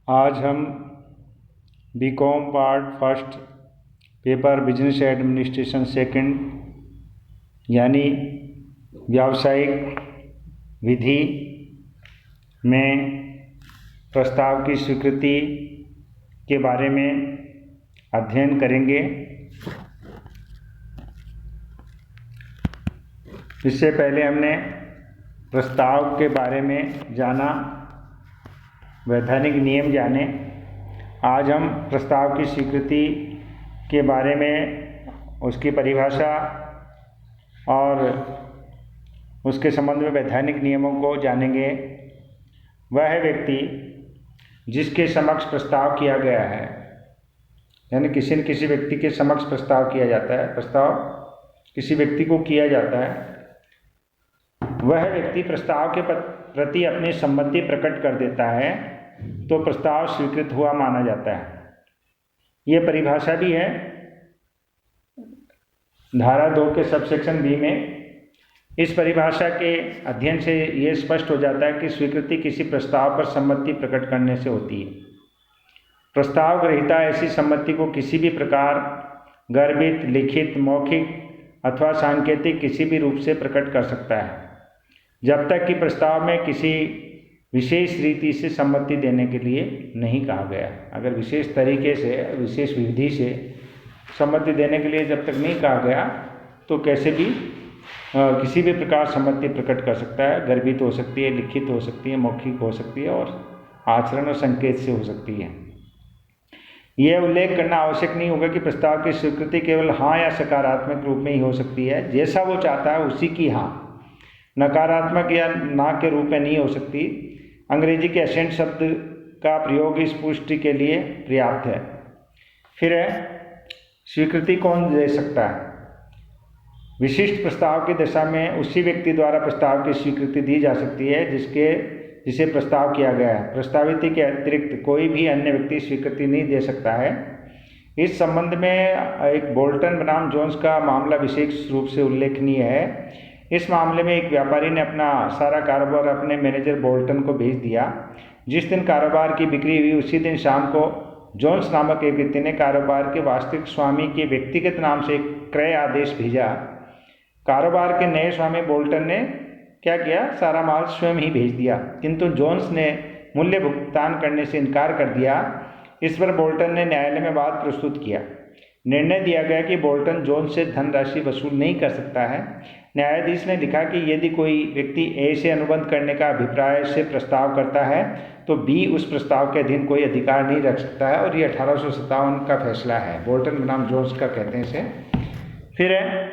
आज हम BCom part first paper business administration second यानी व्यावसायिक विधि में प्रस्ताव की स्वीकृति के बारे में अध्ययन करेंगे। इससे पहले हमने प्रस्ताव के बारे में जाना, वैधानिक नियम जाने। आज हम प्रस्ताव की स्वीकृति के बारे में उसकी परिभाषा और उसके संबंध में वैधानिक नियमों को जानेंगे। वह व्यक्ति जिसके समक्ष प्रस्ताव किया गया है, यानी किसी न किसी व्यक्ति के समक्ष प्रस्ताव किया जाता है, प्रस्ताव किसी व्यक्ति को किया जाता है, वह व्यक्ति प्रस्ताव के प्रति अपनी सम्मति प्रकट कर देता है तो प्रस्ताव स्वीकृत हुआ माना जाता है। ये परिभाषा भी है धारा 2 के सबसेक्शन बी में। इस परिभाषा के अध्ययन से ये स्पष्ट हो जाता है कि स्वीकृति किसी प्रस्ताव पर सम्मति प्रकट करने से होती है। प्रस्ताव ग्रहीता ऐसी सम्मति को किसी भी प्रकार गर्भित, लिखित, मौखिक अथवा सांकेतिक किसी भी रूप से प्रकट कर सकता है, जब तक कि प्रस्ताव में किसी विशेष रीति से सम्मति देने के लिए नहीं कहा गया। अगर विशेष तरीके से, विशेष विधि से सम्मति देने के लिए जब तक नहीं कहा गया तो कैसे भी किसी भी प्रकार सम्मति प्रकट कर सकता है। गर्भित हो सकती है, लिखित हो सकती है, मौखिक हो सकती है और आचरण और संकेत से हो सकती है। यह उल्लेख करना आवश्यक नहीं होगा कि प्रस्ताव की स्वीकृति केवल हाँ या सकारात्मक रूप में ही हो सकती है। जैसा वो चाहता है उसी की हाँ, नकारात्मक या ना के रूप में नहीं हो सकती। अंग्रेजी के एसेंट शब्द का प्रयोग इस पुष्टि के लिए पर्याप्त है। फिर है स्वीकृति कौन दे सकता है। विशिष्ट प्रस्ताव की दशा में उसी व्यक्ति द्वारा प्रस्ताव की स्वीकृति दी जा सकती है जिसे प्रस्ताव किया गया है। प्रस्तावित के अतिरिक्त कोई भी अन्य व्यक्ति स्वीकृति नहीं दे सकता है। इस संबंध में एक बोल्टन बनाम जोन्स का मामला विशेष रूप से उल्लेखनीय है। इस मामले में एक व्यापारी ने अपना सारा कारोबार अपने मैनेजर बोल्टन को भेज दिया। जिस दिन कारोबार की बिक्री हुई उसी दिन शाम को जोन्स नामक एक व्यक्ति ने कारोबार के वास्तविक स्वामी के व्यक्तिगत नाम से एक क्रय आदेश भेजा। कारोबार के नए स्वामी बोल्टन ने क्या किया, सारा माल स्वयं ही भेज दिया, किंतु जोन्स ने मूल्य भुगतान करने से इनकार कर दिया। इस पर बोल्टन ने न्यायालय में वाद प्रस्तुत किया। निर्णय दिया गया कि बोल्टन जोन्स से धनराशि वसूल नहीं कर सकता है। न्यायाधीश ने लिखा कि यदि कोई व्यक्ति ए से अनुबंध करने का अभिप्राय से प्रस्ताव करता है तो बी उस प्रस्ताव के अधीन कोई अधिकार नहीं रख सकता है, और ये 1857 का फैसला है, बोल्टन बनाम जोन्स का कहते हैं इसे। फिर है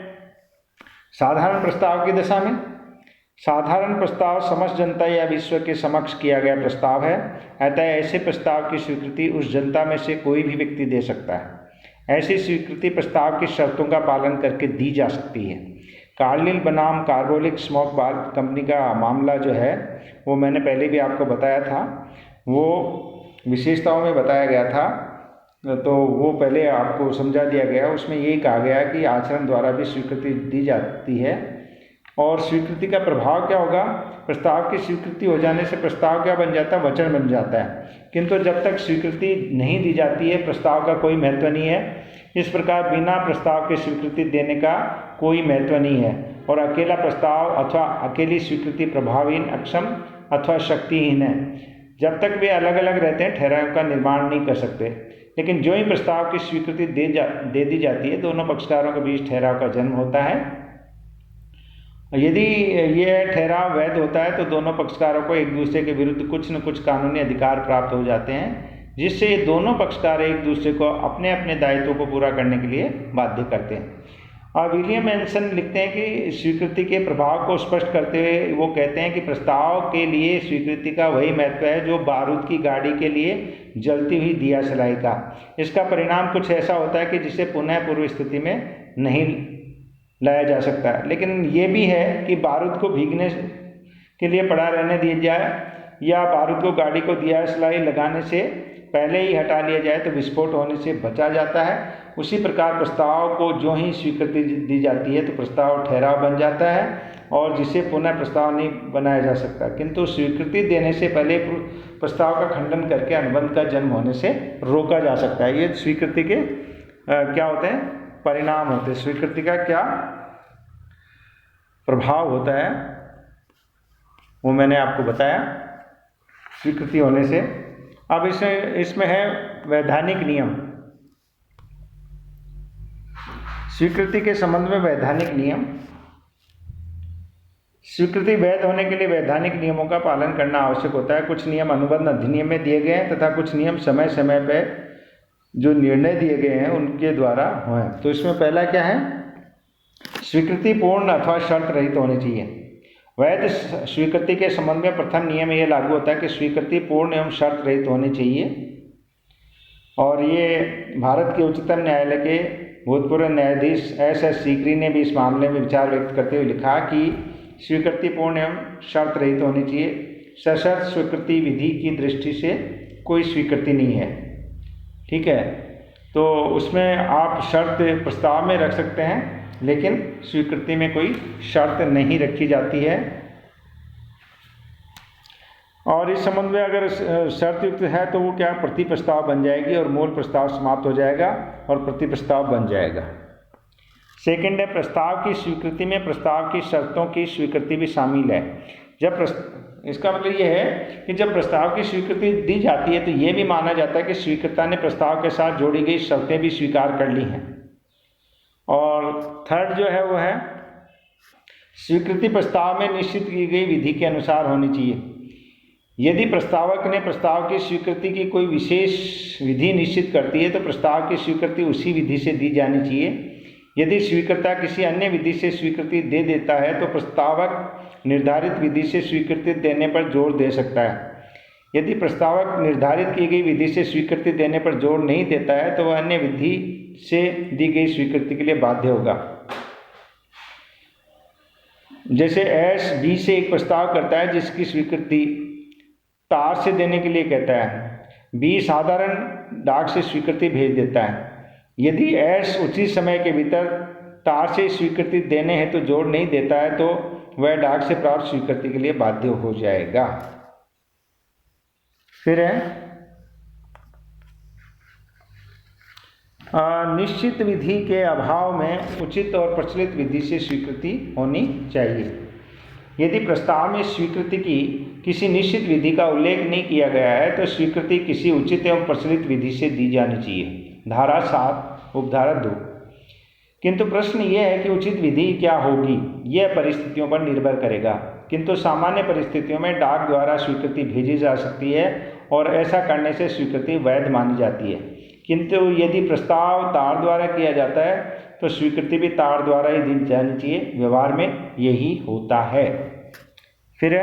साधारण प्रस्ताव की दशा में। साधारण प्रस्ताव समस्त जनता या विश्व के समक्ष किया गया प्रस्ताव है, अतः ऐसे प्रस्ताव की स्वीकृति उस जनता में से कोई भी व्यक्ति दे सकता है। ऐसी स्वीकृति प्रस्ताव की शर्तों का पालन करके दी जा सकती है। कार्लिल बनाम कार्बोलिक स्मोक बार कंपनी का मामला जो है वो मैंने पहले भी आपको बताया था, वो विशेषताओं में बताया गया था, तो वो पहले आपको समझा दिया गया। उसमें यही कहा गया कि आचरण द्वारा भी स्वीकृति दी जाती है। और स्वीकृति का प्रभाव क्या होगा, प्रस्ताव की स्वीकृति हो जाने से प्रस्ताव क्या बन जाता है, वचन बन जाता है, किंतु जब तक स्वीकृति नहीं दी जाती है प्रस्ताव का कोई महत्व नहीं है। इस प्रकार बिना प्रस्ताव की स्वीकृति देने का कोई महत्व नहीं है, और अकेला प्रस्ताव अथवा अकेली स्वीकृति प्रभावहीन, अक्षम अथवा शक्तिहीन है। जब तक वे अलग अलग रहते हैं ठहराव का निर्माण नहीं कर सकते। लेकिन जो ही प्रस्ताव की स्वीकृति दे दी जाती है दोनों पक्षकारों के बीच ठहराव का जन्म होता है। यदि यह ठहराव वैध होता है तो दोनों पक्षकारों को एक दूसरे के विरुद्ध कुछ न कुछ कानूनी अधिकार प्राप्त हो जाते हैं, जिससे ये दोनों पक्षकार एक दूसरे को अपने अपने दायित्वों को पूरा करने के लिए बाध्य करते हैं। और विलियम एंसन लिखते हैं कि स्वीकृति के प्रभाव को स्पष्ट करते हुए वो कहते हैं कि प्रस्ताव के लिए स्वीकृति का वही महत्व है जो बारूद की गाड़ी के लिए जलती हुई दिया सलाई का। इसका परिणाम कुछ ऐसा होता है कि जिसे पुनः पूर्व स्थिति में नहीं लाया जा सकता है। लेकिन ये भी है कि बारूद को भीगने के लिए पड़ा रहने दिया जाए या बारूद को गाड़ी को दिया सलाई लगाने से पहले ही हटा लिया जाए तो विस्फोट होने से बचा जाता है। उसी प्रकार प्रस्ताव को जो ही स्वीकृति दी जाती है तो प्रस्ताव ठहराव बन जाता है और जिसे पुनः प्रस्ताव नहीं बनाया जा सकता, किंतु स्वीकृति देने से पहले प्रस्ताव का खंडन करके अनुबंध का जन्म होने से रोका जा सकता है। ये स्वीकृति के क्या होते हैं, परिणाम होते हैं। स्वीकृति का क्या प्रभाव होता है वो मैंने आपको बताया स्वीकृति होने से। अब इसमें है वैधानिक नियम। स्वीकृति के संबंध में वैधानिक नियम। स्वीकृति वैध होने के लिए वैधानिक नियमों का पालन करना आवश्यक होता है। कुछ नियम अनुबंध अधिनियम में दिए गए हैं तथा कुछ नियम समय समय पर जो निर्णय दिए गए हैं उनके द्वारा हुए। तो इसमें पहला क्या है, स्वीकृति पूर्ण अथवा शर्त रहित होनी चाहिए। वैध स्वीकृति के संबंध में प्रथम नियम ये लागू होता है कि स्वीकृति पूर्ण एवं शर्त रहित होनी चाहिए। और ये भारत के उच्चतम न्यायालय के भूतपूर्व न्यायाधीश S.S. सीकरी ने भी इस मामले में विचार व्यक्त करते हुए लिखा कि स्वीकृति पूर्ण एवं शर्त रहित होनी चाहिए। सशर्त स्वीकृति विधि की दृष्टि से कोई स्वीकृति नहीं है, ठीक है। तो उसमें आप शर्त प्रस्ताव में रख सकते हैं लेकिन स्वीकृति में कोई शर्त नहीं रखी जाती है। और इस संबंध में अगर शर्त युक्त है तो वो क्या प्रति प्रस्ताव बन जाएगी और मूल प्रस्ताव समाप्त हो जाएगा और प्रति प्रस्ताव बन जाएगा। सेकंड है, प्रस्ताव की स्वीकृति में प्रस्ताव की शर्तों की स्वीकृति भी शामिल है। इसका मतलब ये है कि जब प्रस्ताव की स्वीकृति दी जाती है तो ये भी माना जाता है कि स्वीकृता ने प्रस्ताव के साथ जोड़ी गई शर्तें भी स्वीकार कर ली हैं। और थर्ड जो है वो है, स्वीकृति प्रस्ताव में निश्चित की गई विधि के अनुसार होनी चाहिए। यदि प्रस्तावक ने प्रस्ताव की स्वीकृति की कोई विशेष विधि निश्चित करती है तो प्रस्ताव की स्वीकृति उसी विधि से दी जानी चाहिए। यदि स्वीकृता किसी अन्य विधि से स्वीकृति दे देता है तो प्रस्तावक निर्धारित विधि से स्वीकृति देने पर जोर दे सकता है। यदि प्रस्तावक निर्धारित की गई विधि से स्वीकृति देने पर जोर नहीं देता है तो वह अन्य विधि से दी गई स्वीकृति के लिए बाध्य होगा। जैसे S B से एक प्रस्ताव करता है जिसकी स्वीकृति तार से देने के लिए कहता है, B साधारण डाक से स्वीकृति भेज देता है। यदि S उचित समय के भीतर तार से स्वीकृति देने हेतु जोर नहीं देता है तो वह डाक से प्राप्त स्वीकृति के लिए बाध्य हो जाएगा। फिर है निश्चित विधि के अभाव में उचित और प्रचलित विधि से स्वीकृति होनी चाहिए। यदि प्रस्ताव में स्वीकृति की किसी निश्चित विधि का उल्लेख नहीं किया गया है तो स्वीकृति किसी उचित एवं प्रचलित विधि से दी जानी चाहिए। धारा 7 उपधारा 2। किंतु प्रश्न यह है कि उचित विधि क्या होगी, यह परिस्थितियों पर निर्भर करेगा। किंतु सामान्य परिस्थितियों में डाक द्वारा स्वीकृति भेजी जा सकती है और ऐसा करने से स्वीकृति वैध मानी जाती है। किंतु यदि प्रस्ताव तार द्वारा किया जाता है तो स्वीकृति भी तार द्वारा ही दी जानी चाहिए। व्यवहार में यही होता है। फिर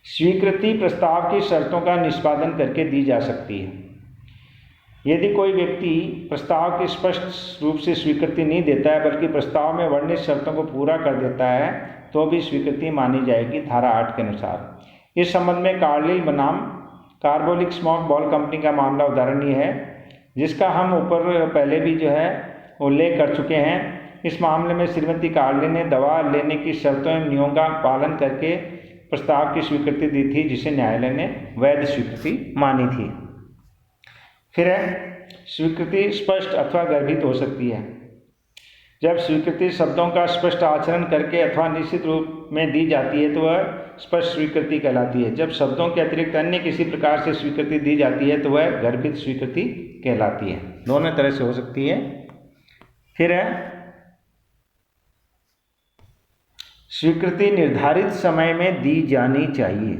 स्वीकृति प्रस्ताव की शर्तों का निष्पादन करके दी जा सकती है। यदि कोई व्यक्ति प्रस्ताव की स्पष्ट रूप से स्वीकृति नहीं देता है बल्कि प्रस्ताव में वर्णित शर्तों को पूरा कर देता है तो भी स्वीकृति मानी जाएगी धारा 8 के अनुसार। इस संबंध में कार्लिल बनाम कार्बोलिक स्मोक बॉल कंपनी का मामला उदाहरणीय है, जिसका हम ऊपर पहले भी जो है उल्लेख कर चुके हैं। इस मामले में श्रीमती कार्लिल ने दवा लेने की शर्तों एवं नियमों का पालन करके प्रस्ताव की स्वीकृति दी थी, जिसे न्यायालय ने वैध स्वीकृति मानी थी। फिर है स्वीकृति स्पष्ट अथवा गर्भित हो सकती है। जब स्वीकृति शब्दों का स्पष्ट आचरण करके अथवा निश्चित रूप में दी जाती है तो वह स्पष्ट स्वीकृति कहलाती है। जब शब्दों के अतिरिक्त अन्य किसी प्रकार से स्वीकृति दी जाती है तो वह गर्भित स्वीकृति कहलाती है। दोनों तरह से हो सकती है। फिर है स्वीकृति निर्धारित समय में दी जानी चाहिए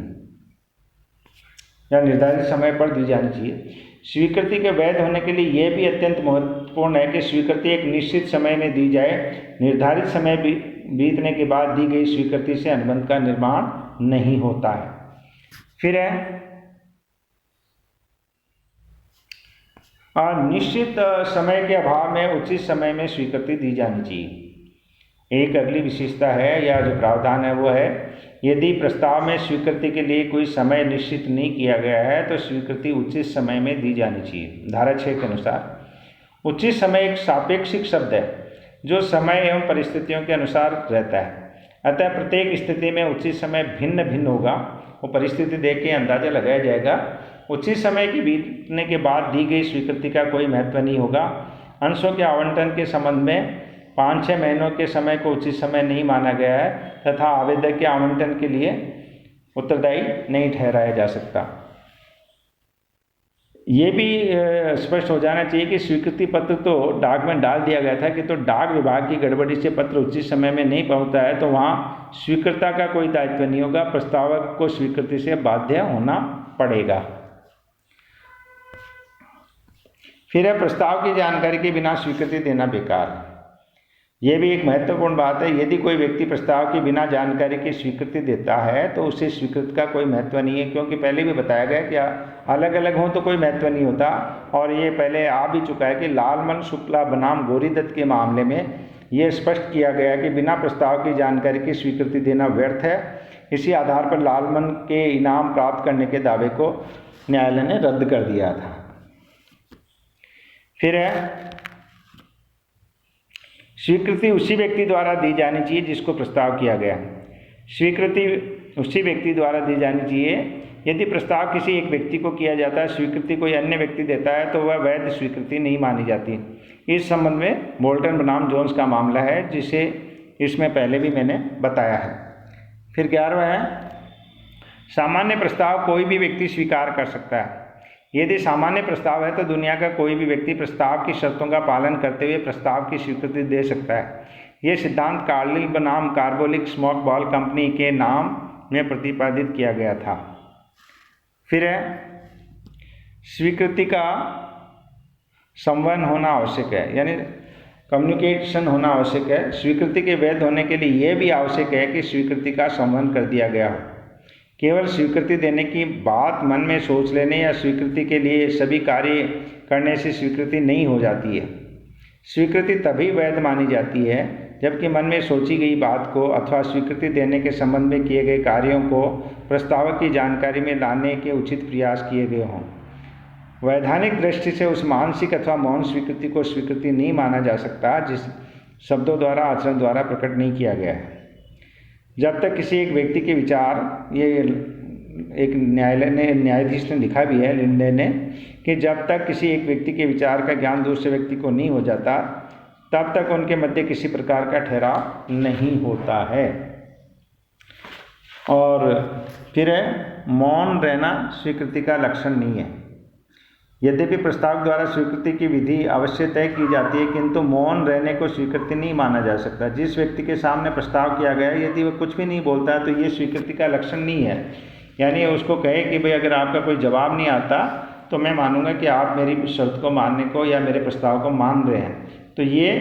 या निर्धारित समय पर दी जानी चाहिए। स्वीकृति के वैध होने के लिए यह भी अत्यंत महत्वपूर्ण है कि स्वीकृति एक निश्चित समय में दी जाए। निर्धारित समय बीतने के बाद दी गई स्वीकृति से अनुबंध का निर्माण नहीं होता है। फिर है निश्चित समय के अभाव में उचित समय में स्वीकृति दी जानी चाहिए। एक अगली विशेषता है या जो प्रावधान है वो है, यदि प्रस्ताव में स्वीकृति के लिए कोई समय निश्चित नहीं किया गया है तो स्वीकृति उचित समय में दी जानी चाहिए। धारा 6 के अनुसार उचित समय एक सापेक्षिक शब्द है जो समय एवं परिस्थितियों के अनुसार रहता है। अतः प्रत्येक स्थिति में उचित समय भिन्न भिन्न होगा। वो परिस्थिति देख के अंदाजा लगाया जाएगा। उचित समय के बीतने के बाद दी गई स्वीकृति का कोई महत्व नहीं होगा। अंशों के आवंटन के संबंध में 5-6 महीनों के समय को उचित समय नहीं माना गया है तथा आवेदक के आवंटन के लिए उत्तरदायी नहीं ठहराया जा सकता। ये भी स्पष्ट हो जाना चाहिए कि स्वीकृति पत्र तो डाक में डाल दिया गया था कि तो डाक विभाग की गड़बड़ी से पत्र उचित समय में नहीं पहुंचता है तो वहाँ स्वीकृता का कोई दायित्व नहीं होगा, प्रस्तावक को स्वीकृति से बाध्य होना पड़ेगा। फिर है प्रस्ताव की जानकारी के बिना स्वीकृति देना बेकार है। ये भी एक महत्वपूर्ण बात है। यदि कोई व्यक्ति प्रस्ताव की बिना जानकारी की स्वीकृति देता है तो उसे स्वीकृति का कोई महत्व नहीं है, क्योंकि पहले भी बताया गया कि अलग अलग हों तो कोई महत्व नहीं होता। और ये पहले आ भी चुका है कि लालमन शुक्ला बनाम गौरीदत्त के मामले में ये स्पष्ट किया गया कि बिना प्रस्ताव की जानकारी की स्वीकृति देना व्यर्थ है। इसी आधार पर लालमन के इनाम प्राप्त करने के दावे को न्यायालय ने रद्द कर दिया था। फिर है स्वीकृति उसी व्यक्ति द्वारा दी जानी चाहिए जिसको प्रस्ताव किया गया। स्वीकृति उसी व्यक्ति द्वारा दी जानी चाहिए। यदि प्रस्ताव किसी एक व्यक्ति को किया जाता है, स्वीकृति कोई अन्य व्यक्ति देता है तो वह वैध स्वीकृति नहीं मानी जाती। इस संबंध में बोल्टन बनाम जोन्स का मामला है जिसे इसमें पहले भी मैंने बताया है। फिर 11वां है सामान्य प्रस्ताव कोई भी व्यक्ति स्वीकार कर सकता है। यदि सामान्य प्रस्ताव है तो दुनिया का कोई भी व्यक्ति प्रस्ताव की शर्तों का पालन करते हुए प्रस्ताव की स्वीकृति दे सकता है। यह सिद्धांत कार्लिल बनाम कार्बोलिक स्मोक बॉल कंपनी के नाम में प्रतिपादित किया गया था। फिर है स्वीकृति का संवहन होना आवश्यक है, यानी कम्युनिकेशन होना आवश्यक है। स्वीकृति के वैध होने के लिए यह भी आवश्यक है कि स्वीकृति का संवहन कर दिया गया हो। केवल स्वीकृति देने की बात मन में सोच लेने या स्वीकृति के लिए सभी कार्य करने से स्वीकृति नहीं हो जाती है। स्वीकृति तभी वैध मानी जाती है जबकि मन में सोची गई बात को अथवा स्वीकृति देने के संबंध में किए गए कार्यों को प्रस्तावक की जानकारी में लाने के उचित प्रयास किए गए हों। वैधानिक दृष्टि से उस मानसिक अथवा मौन स्वीकृति को स्वीकृति नहीं माना जा सकता जिस शब्दों द्वारा आचरण द्वारा प्रकट नहीं किया गया है। जब तक किसी एक व्यक्ति के विचार, ये एक न्यायाधीश ने लिखा भी है लिंडे ने, कि जब तक किसी एक व्यक्ति के विचार का ज्ञान दूसरे व्यक्ति को नहीं हो जाता तब तक उनके मध्य किसी प्रकार का ठहराव नहीं होता है। और फिर है मौन रहना स्वीकृति का लक्षण नहीं है। यद्यपि प्रस्ताव द्वारा स्वीकृति की विधि अवश्य तय की जाती है किंतु मौन रहने को स्वीकृति नहीं माना जा सकता। जिस व्यक्ति के सामने प्रस्ताव किया गया है यदि वह कुछ भी नहीं बोलता है तो ये स्वीकृति का लक्षण नहीं है। यानी उसको कहे कि भाई अगर आपका कोई जवाब नहीं आता तो मैं मानूंगा कि आप मेरी शर्त को मानने को या मेरे प्रस्ताव को मान रहे हैं। तो ये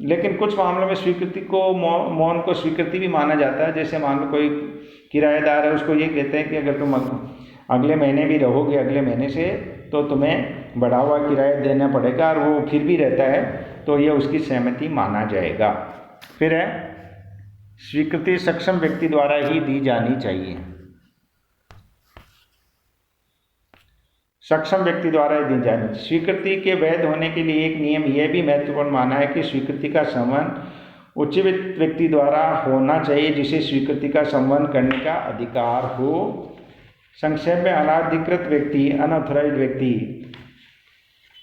लेकिन कुछ मामलों में स्वीकृति को मौन को स्वीकृति भी माना जाता है। जैसे मान लो कोई किराएदार है, उसको ये कहते हैं कि अगर तुम अगले महीने भी रहोगे अगले महीने से तो तुम्हें बढ़ा हुआ किराया देना पड़ेगा, और वो फिर भी रहता है तो ये उसकी सहमति माना जाएगा। फिर है स्वीकृति सक्षम व्यक्ति द्वारा ही दी जानी चाहिए। सक्षम व्यक्ति द्वारा दी जानी। स्वीकृति के वैध होने के लिए एक नियम यह भी महत्वपूर्ण माना है कि स्वीकृति का संवहन उचित व्यक्ति द्वारा होना चाहिए जिसे स्वीकृति का संवहन करने का अधिकार हो। संक्षेप में अनाधिकृत व्यक्ति, अनऑथराइज्ड व्यक्ति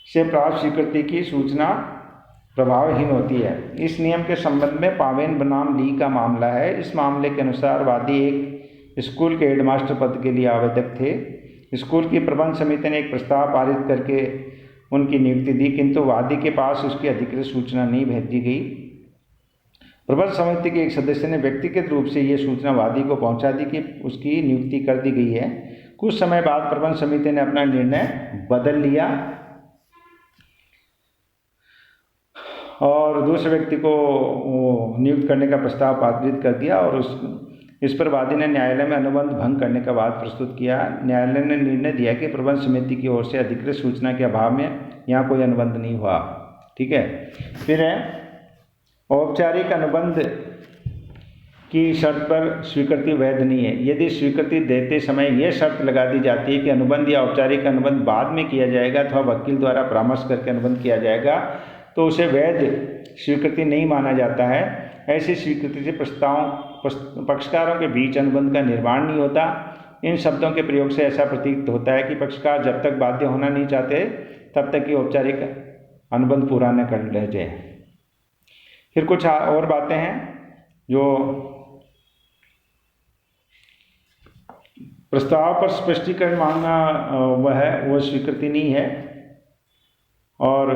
से प्राप्त स्वीकृति की सूचना प्रभावहीन होती है। इस नियम के संबंध में पावेन बनाम ली का मामला है। इस मामले के अनुसार वादी एक स्कूल के हेडमास्टर पद के लिए आवेदक थे। स्कूल की प्रबंध समिति ने एक प्रस्ताव पारित करके उनकी नियुक्ति दी किंतु वादी के पास उसकी अधिकृत सूचना नहीं भेजी गई। प्रबंध समिति के एक सदस्य ने व्यक्तिगत रूप से यह सूचना वादी को पहुंचा दी कि उसकी नियुक्ति कर दी गई है। कुछ समय बाद प्रबंध समिति ने अपना निर्णय बदल लिया और दूसरे व्यक्ति को नियुक्त करने का प्रस्ताव पारित कर दिया और इस पर वादी ने न्यायालय में अनुबंध भंग करने का वाद प्रस्तुत किया। न्यायालय ने निर्णय दिया कि प्रबंध समिति की ओर से अधिकृत सूचना के अभाव में यहाँ कोई अनुबंध नहीं हुआ। ठीक है। फिर है औपचारिक अनुबंध की शर्त पर स्वीकृति वैध नहीं है। यदि स्वीकृति देते समय यह शर्त लगा दी जाती है कि अनुबंध या औपचारिक अनुबंध बाद में किया जाएगा अथवा वकील द्वारा परामर्श करके अनुबंध किया जाएगा तो उसे वैध स्वीकृति नहीं माना जाता है। ऐसी स्वीकृति से पक्षकारों के बीच अनुबंध का निर्माण नहीं होता। इन शब्दों के प्रयोग से ऐसा प्रतीत होता है कि पक्षकार जब तक बाध्य होना नहीं चाहते तब तक कि औपचारिक अनुबंध पूरा न कर रह जाए। फिर कुछ और बातें हैं जो प्रस्ताव पर स्पष्टीकरण मांगना वह स्वीकृति नहीं है। और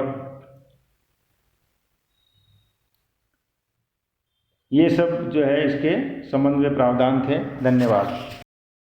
ये सब जो है इसके संबंध में प्रावधान थे। धन्यवाद।